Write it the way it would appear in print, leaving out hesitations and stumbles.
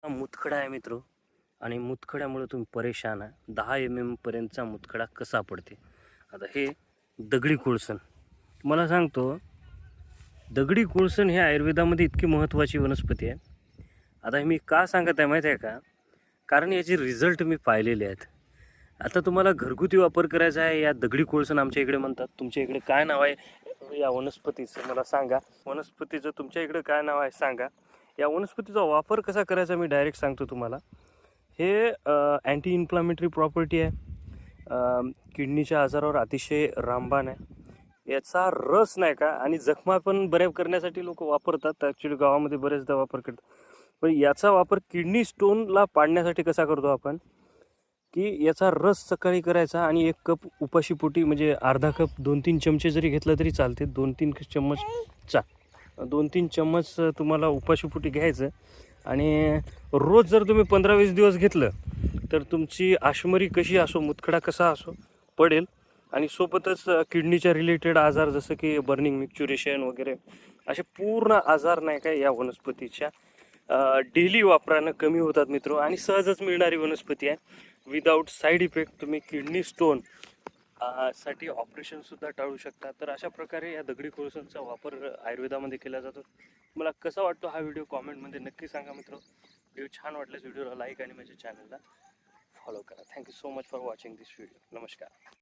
हा मुतखडा आहे मित्र. आणि मुतखड्यामुळे तुम्ही परेशान आहे. 10 पर्यंतचा मुतखडा कसा पडते. आता हे दगडी कोळसन तुम्हाला सांगतो. दगडी कोळसन हे आयुर्वेदामध्ये इतकी महत्त्वाची वनस्पती आहे. आता हे मी का सांगत आहे माहीत आहे का? कारण याचे रिझल्ट मी पाहिलेले आहेत. आता तुम्हाला घरगुती वापर करायचा आहे. या दगडी कोळसन आमच्या इकडे म्हणतात. तुमच्या इकडे काय नाव आहे या वनस्पतीचं मला सांगा. वनस्पतीचं तुमच्या इकडे काय नाव आहे सांगा. या वनस्पतीचा वापर कसा करायचा मी डायरेक्ट सांगतो तुम्हाला. हे अँटी इन्फ्लामेटरी प्रॉपर्टी आहे. किडनीच्या आजारावर अतिशय रामबाण आहे. याचा रस नाही का, आणि जखमा पण बऱ्या करण्यासाठी लोक वापरतात. ॲक्च्युली गावामध्ये बरेचदा वापर करतात. पण याचा वापर किडनी स्टोनला पाडण्यासाठी कसा करतो आपण, की याचा रस सकाळी करायचा आणि 1 कप उपाशीपोटी, म्हणजे अर्धा कप 2-3 चमचे जरी घेतलं तरी चालते. 2-3 चम्मच तुम्हाला उपाशीपोटी घ्यायचं. आणि रोज जर तुम्ही 15-20 दिवस घेतलं तर तुमची आशमरी कशी असो, मुतखडा कसा असो पडेल. आणि सोबतच किडनीच्या रिलेटेड आजार जसं की बर्निंग मिक्च्युरेशन वगैरे असे पूर्ण आजार नाही का या वनस्पतीच्या डेली वापरानं कमी होतात मित्र. आणि सहजच मिळणारी वनस्पती आहे. विदाऊट साईड इफेक्ट तुम्ही किडनी स्टोन साठी ऑपरेशनसुद्धा टाळू शकता. तर अशा प्रकारे या दगडी कोळसांचा वापर आयुर्वेदामध्ये केला जातो. मला कसा वाटतो हा व्हिडिओ कॉमेंटमध्ये नक्की सांगा मित्र. व्हिडिओ छान वाटल्यास व्हिडिओला लाईक आणि माझ्या चॅनलला फॉलो करा. Thank you so much for watching this video. नमस्कार.